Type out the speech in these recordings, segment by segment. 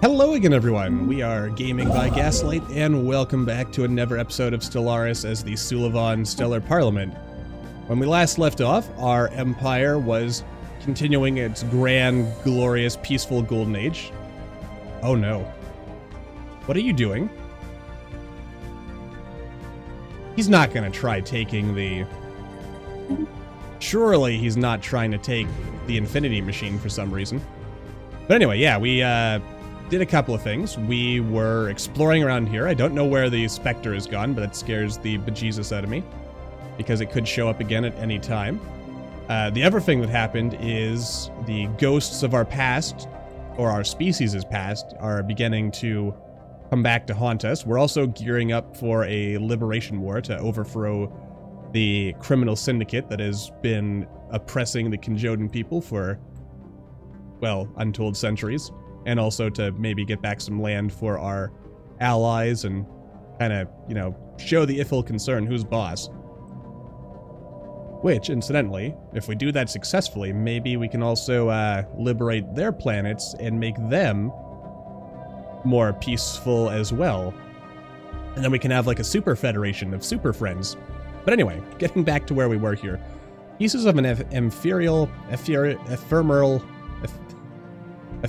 Hello again, everyone. We are Gaming by Gaslight, and welcome back to another episode of Stellaris as the Sulivan Stellar Parliament. When we last left off, our empire was continuing its grand, glorious, peaceful golden age. Oh no. What are you doing? He's not gonna try taking the... Surely he's not trying to take the Infinity Machine for some reason. But anyway, yeah, we did a couple of things. We were exploring around here. I don't know where the Spectre has gone, but that scares the bejesus out of me, because it could show up again at any time. The other thing that happened is the ghosts of our past, or our species' past, are beginning to come back to haunt us. We're also gearing up for a liberation war to overthrow the criminal syndicate that has been oppressing the Kinjodan people for, well, untold centuries, and also to maybe get back some land for our allies and kind of, you know, show the Ifil concern who's boss. Which, incidentally, if we do that successfully, maybe we can also liberate their planets and make them more peaceful as well. And then we can have like a super federation of super friends. But anyway, getting back to where we were here. Pieces of an ephemeral... I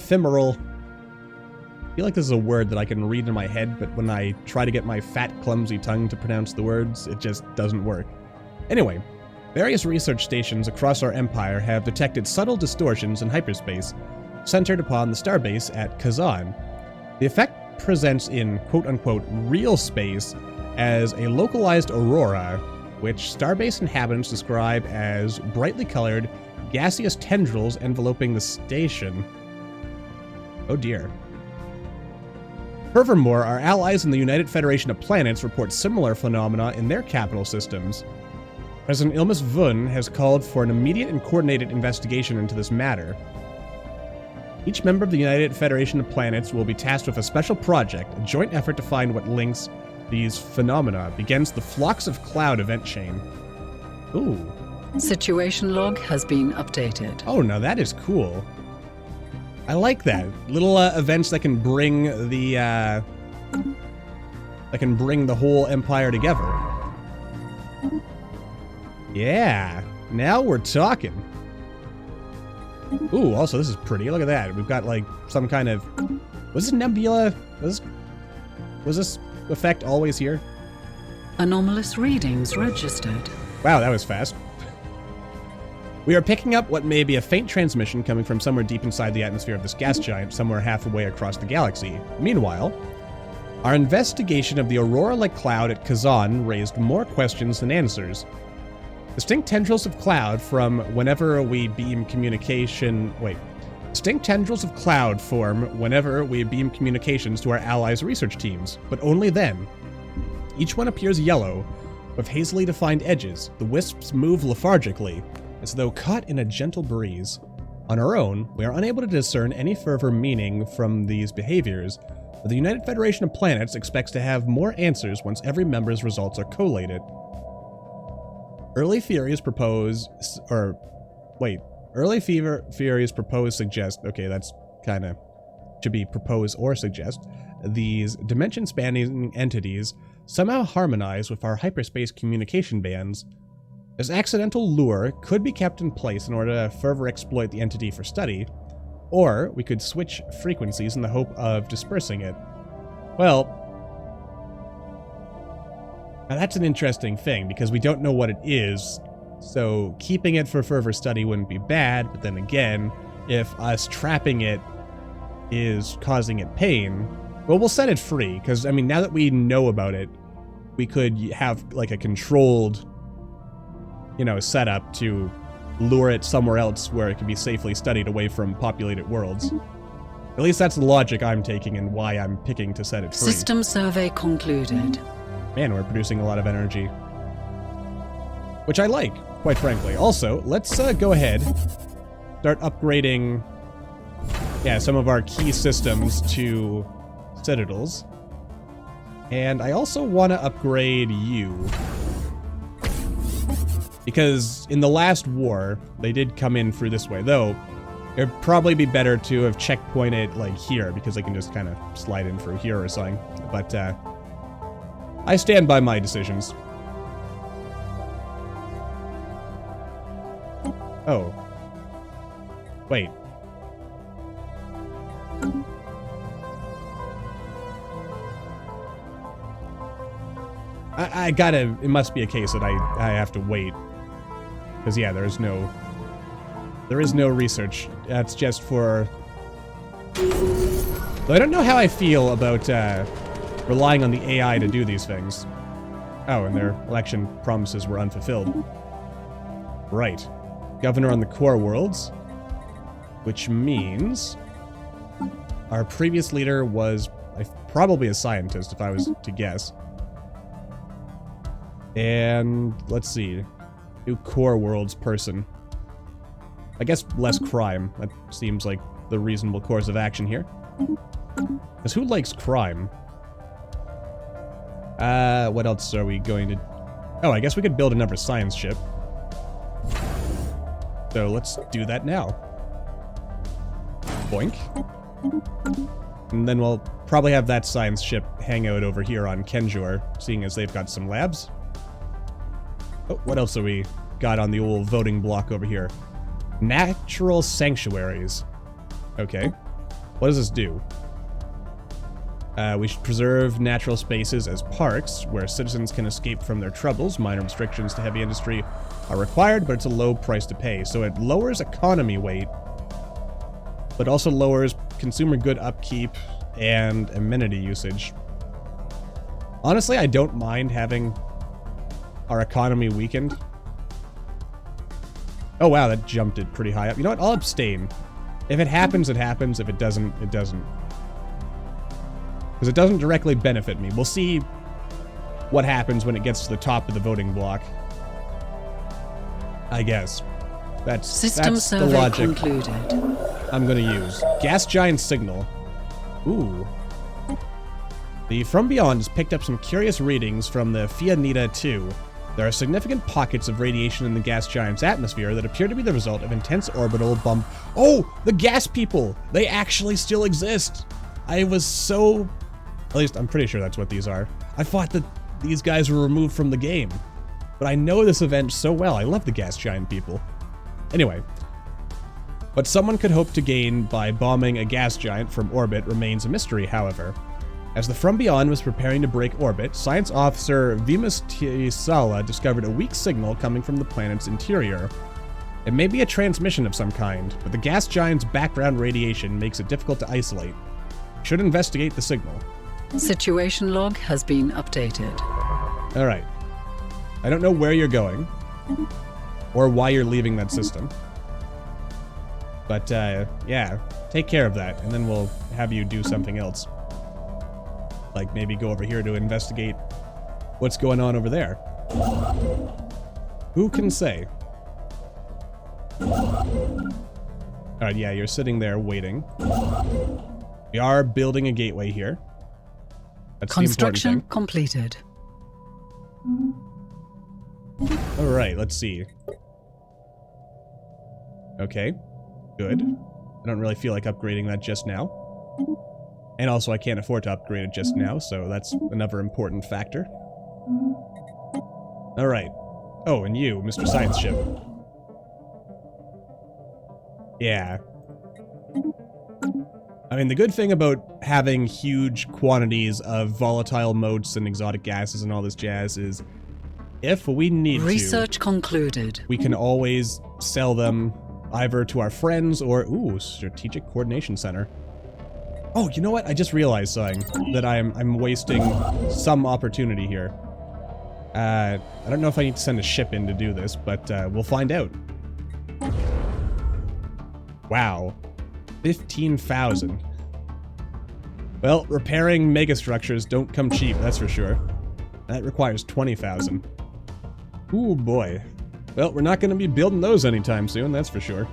feel like this is a word that I can read in my head, but when I try to get my fat, clumsy tongue to pronounce the words, it just doesn't work. Anyway, various research stations across our empire have detected subtle distortions in hyperspace, centered upon the starbase at Kazan. The effect presents in quote-unquote real space as a localized aurora, which starbase inhabitants describe as brightly colored, gaseous tendrils enveloping the station. Oh dear. Furthermore, our allies in the United Federation of Planets report similar phenomena in their capital systems. President Ilmus Vun has called for an immediate and coordinated investigation into this matter. Each member of the United Federation of Planets will be tasked with a special project. A joint effort to find what links these phenomena begins the Flocks of Cloud event chain. Ooh. Situation log has been updated. Oh, now that is cool. I like that. Little events that can bring the whole empire together. Yeah, now we're talking. Ooh, also this is pretty. Look at that. We've got like some kind of... Was this nebula? Was this effect always here? Anomalous readings registered. Wow, that was fast. We are picking up what may be a faint transmission coming from somewhere deep inside the atmosphere of this gas giant, somewhere halfway across the galaxy. Meanwhile, our investigation of the aurora-like cloud at Kazan raised more questions than answers. Distinct tendrils of cloud from whenever we beam communication... Distinct tendrils of cloud form whenever we beam communications to our allies' research teams, but only then. Each one appears yellow, with hazily defined edges. The wisps move lethargically, as though caught in a gentle breeze. On our own, we are unable to discern any further meaning from these behaviors, but the United Federation of Planets expects to have more answers once every member's results are collated. Early theories suggest, okay, that's kind of, should be propose or suggest, these dimension-spanning entities somehow harmonize with our hyperspace communication bands. This accidental lure could be kept in place in order to further exploit the entity for study, or we could switch frequencies in the hope of dispersing it. Well, now that's an interesting thing, because we don't know what it is, so keeping it for further study wouldn't be bad, but then again, if us trapping it is causing it pain, well, we'll set it free, because, I mean, now that we know about it, we could have, like, a controlled, you know, setup to lure it somewhere else where it can be safely studied away from populated worlds. At least that's the logic I'm taking and why I'm picking to set it free. System survey concluded. Man, we're producing a lot of energy. Which I like, quite frankly. Also, let's go ahead, start upgrading, some of our key systems to citadels. And I also want to upgrade you. Because in the last war, they did come in through this way, though It'd probably be better to have checkpointed like here, because I can just kind of slide in through here or something. But I stand by my decisions. Oh. Wait. I gotta... It must be a case that I have to wait. Because, yeah, there is no research. That's just for... Though I don't know how I feel about relying on the AI to do these things. Oh, and their election promises were unfulfilled. Right. Governor on the core worlds. Which means... Our previous leader was probably a scientist, if I was to guess. And let's see. New core worlds person. I guess less crime. That seems like the reasonable course of action here. Because who likes crime? What else are we going to... Oh, I guess we could build another science ship. So let's do that now. Boink. And then we'll probably have that science ship hang out over here on Kenjor, seeing as they've got some labs. Oh, what else have we got on the old voting block over here? Natural sanctuaries. Okay. What does this do? We should preserve natural spaces as parks, where citizens can escape from their troubles. Minor restrictions to heavy industry are required, but it's a low price to pay. So it lowers economy weight, but also lowers consumer good upkeep and amenity usage. Honestly, I don't mind having our economy weakened. Oh wow, that jumped it pretty high up. You know what? I'll abstain. If it happens, it happens. If it doesn't, it doesn't. Because it doesn't directly benefit me. We'll see what happens when it gets to the top of the voting block. I guess. That's the logic concluded. I'm going to use. Gas giant signal. Ooh. The From Beyond has picked up some curious readings from the Fianita 2. There are significant pockets of radiation in the gas giant's atmosphere that appear to be the result of intense orbital bump. Oh, the gas people! They actually still exist! I was so... At least, I'm pretty sure that's what these are. I thought that these guys were removed from the game. But I know this event so well. I love the gas giant people. Anyway. What someone could hope to gain by bombing a gas giant from orbit remains a mystery, however. As the From Beyond was preparing to break orbit, science officer Vimas Tisala discovered a weak signal coming from the planet's interior. It may be a transmission of some kind, but the gas giant's background radiation makes it difficult to isolate. Should investigate the signal. Situation log has been updated. Alright. I don't know where you're going, or why you're leaving that system. But, yeah, take care of that, and then we'll have you do something else. Like, maybe go over here to investigate what's going on over there. Who can say? Alright, yeah, you're sitting there waiting. We are building a gateway here. That's Construction completed. Alright, let's see. Okay, good. I don't really feel like upgrading that just now. And also, I can't afford to upgrade it just now, so that's another important factor. Alright. Oh, and you, Mr. Science Ship. Yeah. I mean, the good thing about having huge quantities of volatile motes and exotic gases and all this jazz is, if we need Research concluded. We can always sell them either to our friends or, ooh, Strategic Coordination Center. Oh, you know what? I just realized something, that I'm wasting some opportunity here. I don't know if I need to send a ship in to do this, but we'll find out. Wow. 15,000. Well, repairing megastructures don't come cheap, that's for sure. That requires 20,000. Ooh, boy. Well, we're not going to be building those anytime soon, that's for sure.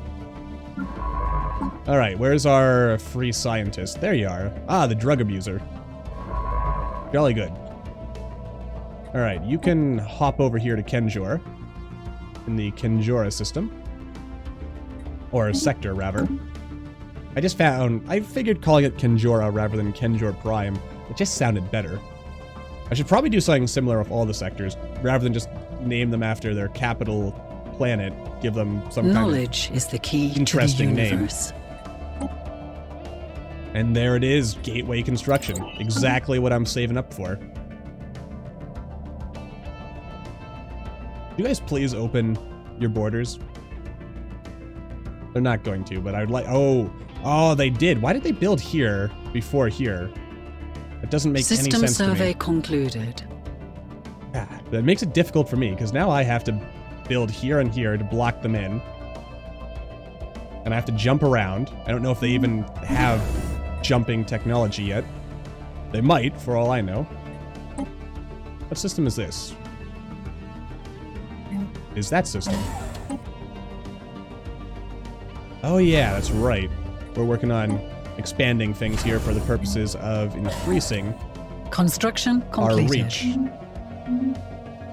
Alright, where's our free scientist? There you are. Ah, the drug abuser. Jolly good. Alright, you can hop over here to in the Kenjora system. Or sector, rather. I figured calling it Kenjora rather than Kenjor Prime, it just sounded better. I should probably do something similar with all the sectors, rather than just name them after their capital planet, give them some Knowledge kind of is the key interesting to the name. universe. And there it is, Gateway Construction. Exactly what I'm saving up for. You guys please open your borders? They're not going to, but I would like... Oh, they did. Why did they build here before here? It doesn't make any sense to me. System survey concluded. That makes it difficult for me, because now I have to build here and here to block them in. And I have to jump around. I don't know if they even have jumping technology yet. They might, for all I know. What system is this? Is that system? Oh yeah, that's right. We're working on expanding things here for the purposes of increasing Construction our completed. reach.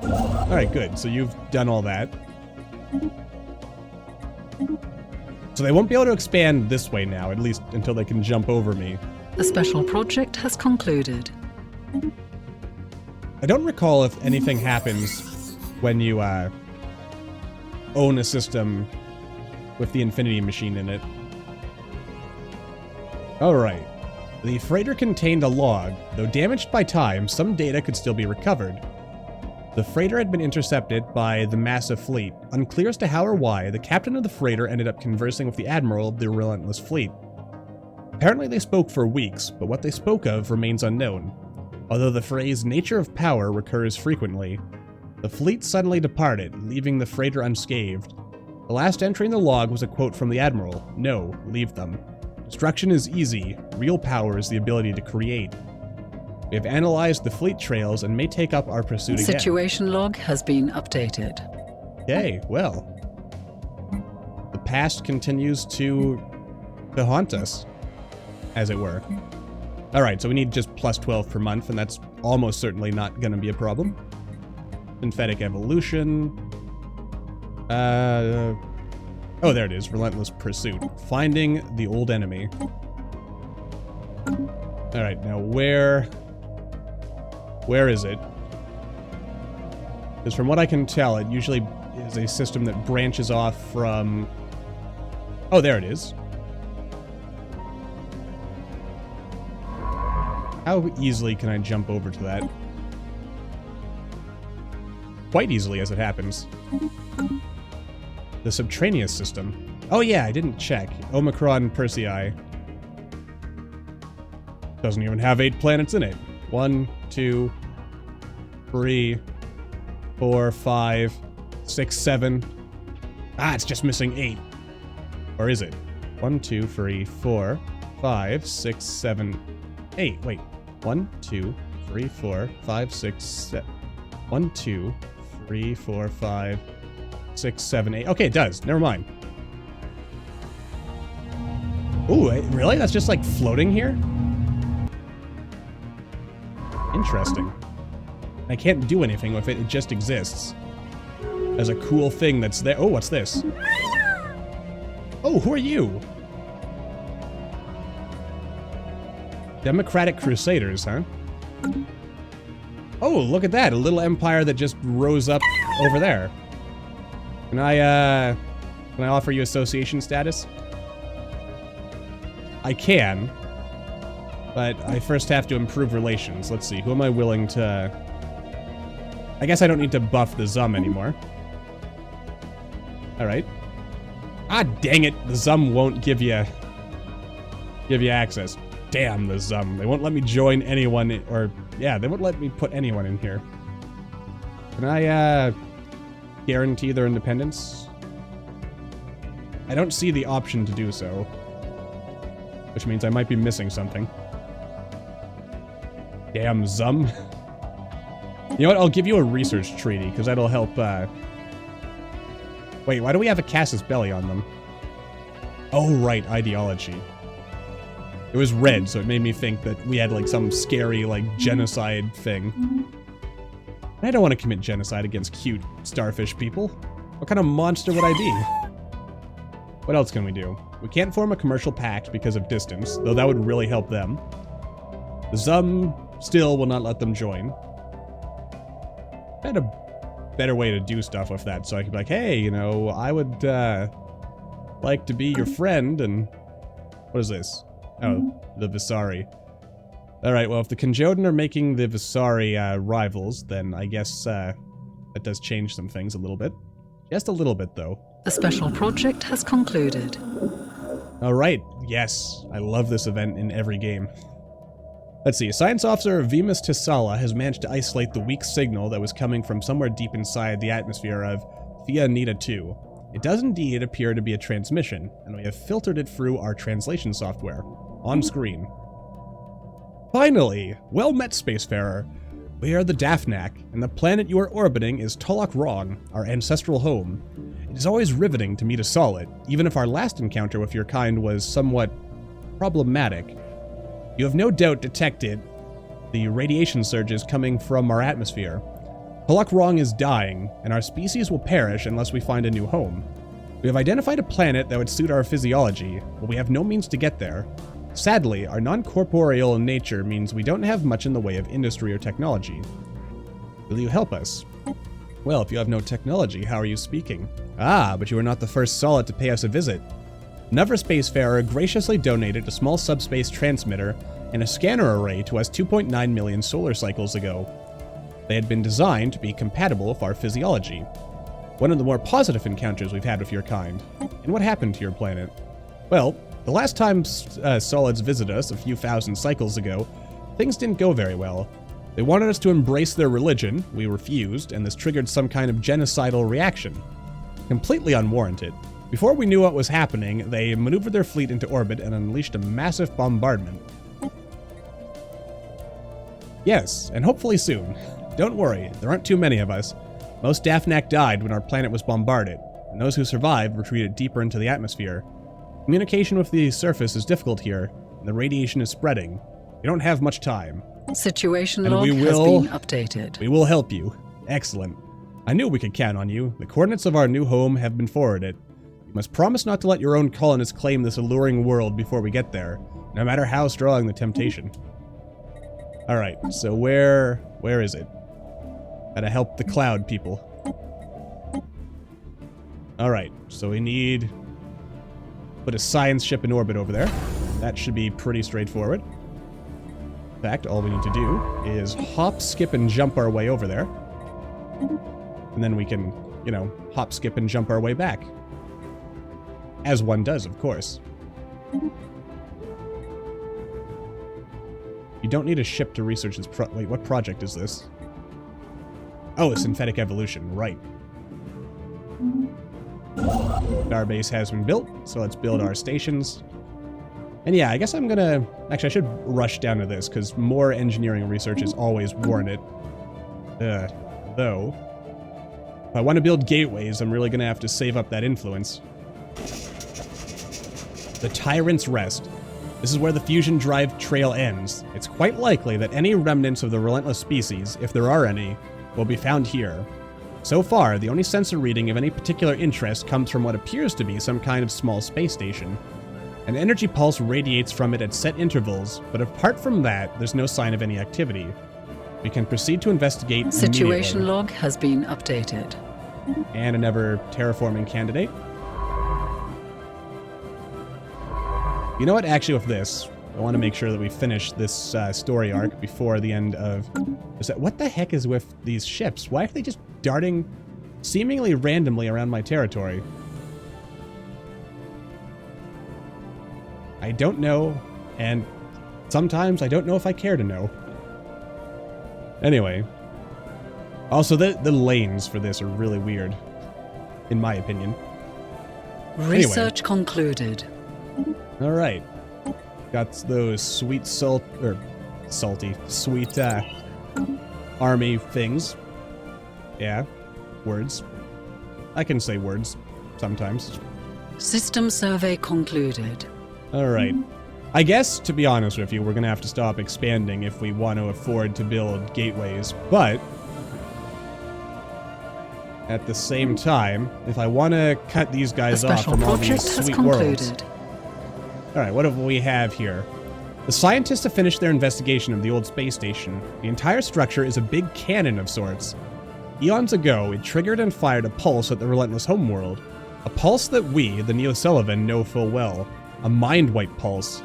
Alright, good. So you've done all that. So they won't be able to expand this way now, at least until they can jump over me. The special project has concluded. I don't recall if anything happens when you own a system with the Infinity Machine in it. Alright. The freighter contained a log. Though damaged by time, some data could still be recovered. The freighter had been intercepted by the massive fleet. Unclear as to how or why, the captain of the freighter ended up conversing with the admiral of the relentless fleet. Apparently they spoke for weeks, but what they spoke of remains unknown. Although the phrase nature of power recurs frequently, the fleet suddenly departed, leaving the freighter unscathed. The last entry in the log was a quote from the admiral: "No, leave them. Destruction is easy. Real power is the ability to create." We have analyzed the fleet trails and may take up our pursuit again. Situation log has been updated. Okay, well. The past continues to haunt us, as it were. Alright, so we need just plus 12 per month, and that's almost certainly not going to be a problem. Synthetic evolution. Oh, there it is. Relentless pursuit. Finding the old enemy. Alright, now where is it? Because from what I can tell, it usually is a system that branches off from... Oh, there it is. How easily can I jump over to that? Quite easily, as it happens. The Subterraneous system. Oh yeah, I didn't check. Omicron Persei. Doesn't even have 8 planets in it. 1, 2, 3, 4, 5, 6, 7. Ah, it's just missing 8. Or is it? 1, 2, 3, 4, 5, 6, 7, 8. Wait. 1, 2, 3, 4, 5, 6, 7. 1, 2, 3, 4, 5, 6, 7, 8. Okay, it does. Never mind. Ooh, really? That's just like floating here? Interesting. I can't do anything with it. It just exists. As a cool thing that's there. Oh, what's this? Oh, who are you? Democratic Crusaders, huh? Oh, look at that. A little empire that just rose up over there. Can I offer you association status? I can. But I first have to improve relations. Let's see, who am I willing to... I guess I don't need to buff the Zum anymore. Alright. Ah, dang it! The Zum won't give you access. Damn the Zum. They won't let me join anyone, or... Yeah, they won't let me put anyone in here. Can I, guarantee their independence? I don't see the option to do so. Which means I might be missing something. Damn Zum. You know what? I'll give you a research treaty, because that'll help, Wait, why do we have a Casus Belli on them? Oh, right, ideology. It was red, so it made me think that we had, like, some scary, like, genocide thing. I don't want to commit genocide against cute starfish people. What kind of monster would I be? What else can we do? We can't form a commercial pact because of distance, though that would really help them. The Zum still will not let them join. I had a better way to do stuff with that, so I could be like, hey, you know, I would like to be your friend, and what is this? Oh, the Visari. Alright, well, if the Conjodan are making the Visari rivals, then I guess that does change some things a little bit. Just a little bit, though. The special project has concluded. Alright, yes. I love this event in every game. Let's see, Science Officer Vimas Tisala has managed to isolate the weak signal that was coming from somewhere deep inside the atmosphere of Thea Nita 2. It does indeed appear to be a transmission, and we have filtered it through our translation software. On screen. Finally! Well met, Spacefarer. We are the Daphnak, and the planet you are orbiting is Tolok Rong, our ancestral home. It is always riveting to meet a solid, even if our last encounter with your kind was somewhat problematic. You have no doubt detected the radiation surges coming from our atmosphere. Tolok Rong is dying, and our species will perish unless we find a new home. We have identified a planet that would suit our physiology, but we have no means to get there. Sadly, our non-corporeal nature means we don't have much in the way of industry or technology. Will you help us? Well, if you have no technology, how are you speaking? Ah, but you are not the first solid to pay us a visit. Another spacefarer graciously donated a small subspace transmitter and a scanner array to us 2.9 million solar cycles ago. They had been designed to be compatible with our physiology. One of the more positive encounters we've had with your kind. And what happened to your planet? Well, the last time solids visited us a few thousand cycles ago, things didn't go very well. They wanted us to embrace their religion, we refused, and this triggered some kind of genocidal reaction. Completely unwarranted. Before we knew what was happening, they maneuvered their fleet into orbit and unleashed a massive bombardment. Yes, and hopefully soon. Don't worry, there aren't too many of us. Most Daphnak died when our planet was bombarded, and those who survived retreated deeper into the atmosphere. Communication with the surface is difficult here, and the radiation is spreading. We don't have much time. Situation log has been updated. We will help you. Excellent. I knew we could count on you. The coordinates of our new home have been forwarded. You must promise not to let your own colonists claim this alluring world before we get there, no matter how strong the temptation. Alright, so where is it? Gotta help the cloud people. Alright, so we need... put a science ship in orbit over there. That should be pretty straightforward. In fact, all we need to do is hop, skip, and jump our way over there. And then we can, you know, hop, skip, and jump our way back. As one does, of course. You don't need a ship to research this wait, what project is this? Oh, synthetic evolution, right. Our base has been built, so let's build our stations. And yeah, I guess I'm gonna... actually, I should rush down to this, because more engineering research is always warranted. Though, if I want to build gateways, I'm really gonna have to save up that influence. The Tyrant's Rest. This is where the fusion drive trail ends. It's quite likely that any remnants of the relentless species, if there are any, will be found here. So far, the only sensor reading of any particular interest comes from what appears to be some kind of small space station. An energy pulse radiates from it at set intervals, but apart from that, there's no sign of any activity. We can proceed to investigate Situation log has been updated. And another terraforming candidate. You know what, actually with this, I want to make sure that we finish this story arc before the end of... what the heck is with these ships? Why are they just darting seemingly randomly around my territory? I don't know, and sometimes I don't know if I care to know. Anyway. Also, the lanes for this are really weird, in my opinion. Research concluded. Alright. Got those sweet salty, sweet army things. Yeah, words. I can say words sometimes. System survey concluded. Alright. I guess, to be honest with you, we're gonna have to stop expanding if we want to afford to build gateways, but At the same time, if I want to cut these guys off from all these sweet worlds... Alright, what do we have here? The scientists have finished their investigation of the old space station. The entire structure is a big cannon of sorts. Eons ago, it triggered and fired a pulse at the relentless homeworld. A pulse that we, the Neo-Sulivan, know full well. A mind-wipe pulse.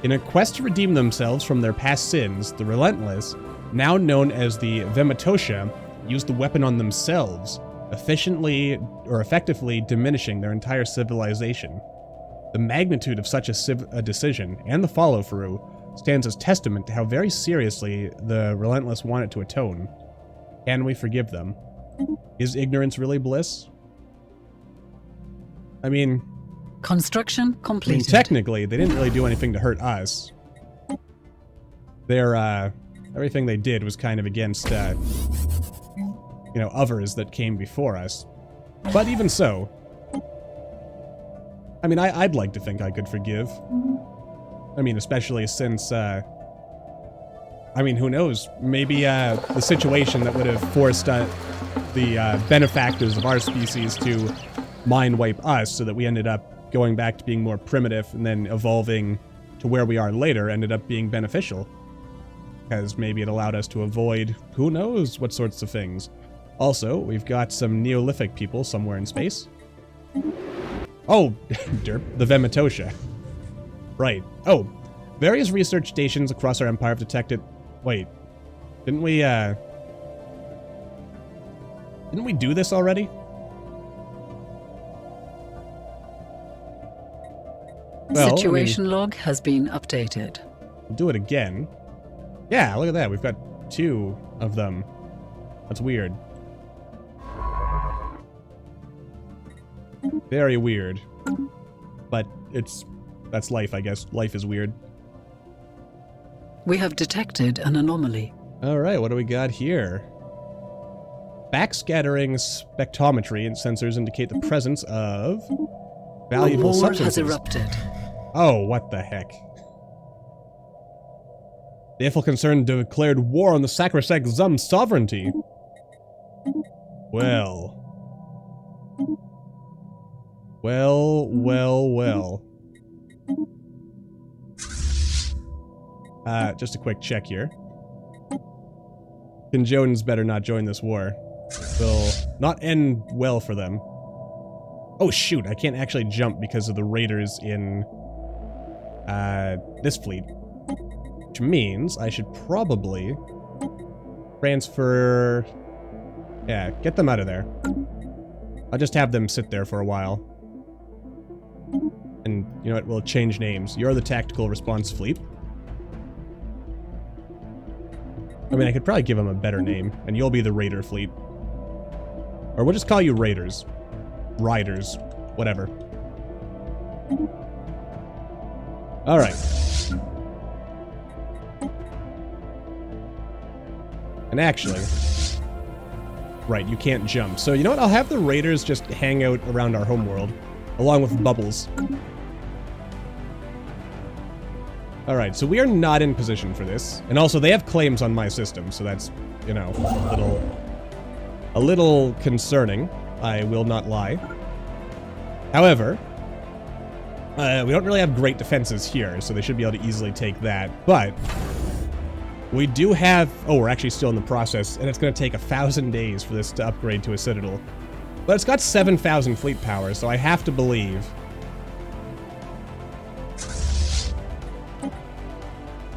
In a quest to redeem themselves from their past sins, the Relentless, now known as the Vematosha, used the weapon on themselves, effectively diminishing their entire civilization. The magnitude of such a decision, and the follow-through, stands as testament to how very seriously the Relentless wanted to atone. Can we forgive them? Is ignorance really bliss? I mean... Construction completed. Technically, they didn't really do anything to hurt us. Everything they did was kind of against, others that came before us. But even so, I mean, I'd like to think I could forgive. I mean, especially since, who knows? Maybe, the situation that would have forced, the benefactors of our species to mind wipe us so that we ended up going back to being more primitive and then evolving to where we are later ended up being beneficial. Because maybe it allowed us to avoid who knows what sorts of things. Also, we've got some Neolithic people somewhere in space. Oh, derp, the Vematosha. Right. Oh, various research stations across our empire have detected... Wait, didn't we do this already? Well, Situation log has been updated. We'll do it again. Yeah, look at that. We've got 2 of them. That's weird. Very weird. But that's life, I guess. Life is weird. We have detected an anomaly. Alright, what do we got here? Backscattering spectrometry and sensors indicate the presence of valuable substances. A war has erupted. Oh, what the heck. The Eiffel concern declared war on the sacrosanct Zum sovereignty. Well. Just a quick check here. Conjodans better not join this war. It will not end well for them. Oh shoot, I can't actually jump because of the raiders in this fleet. Which means I should probably transfer... Yeah, get them out of there. I'll just have them sit there for a while. And, you know what, we'll change names. You're the Tactical Response Fleet. I mean, I could probably give them a better name, and you'll be the Raider Fleet. Or we'll just call you Raiders. Riders. Whatever. Alright. And actually... Right, you can't jump. So, you know what? I'll have the Raiders just hang out around our homeworld, along with Bubbles. Alright, so we are not in position for this. And also, they have claims on my system, so that's, you know, a little concerning. I will not lie. However, we don't really have great defenses here, so they should be able to easily take that. But we do have... Oh, we're actually still in the process, and it's going to take 1,000 days for this to upgrade to a Citadel. But it's got 7,000 fleet power, so I have to believe...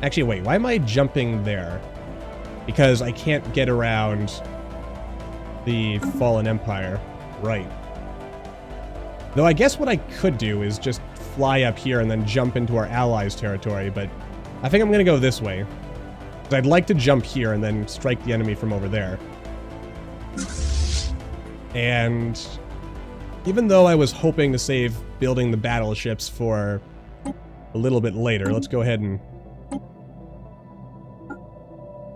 Actually, wait, why am I jumping there? Because I can't get around the Fallen Empire. Right. Though I guess what I could do is just fly up here and then jump into our allies' territory, but I think I'm going to go this way. I'd like to jump here and then strike the enemy from over there. And even though I was hoping to save building the battleships for a little bit later, let's go ahead and...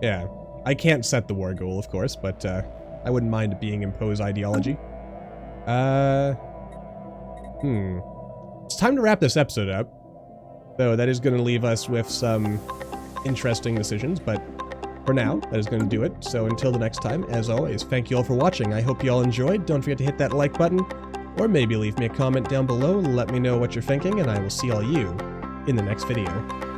Yeah, I can't set the war goal, of course, but I wouldn't mind it being imposed ideology. It's time to wrap this episode up. Though that is going to leave us with some interesting decisions, but For now, that is going to do it. So until the next time, as always, thank you all for watching. I hope you all enjoyed. Don't forget to hit that like button, or maybe leave me a comment down below and let me know what you're thinking, and I will see all you in the next video.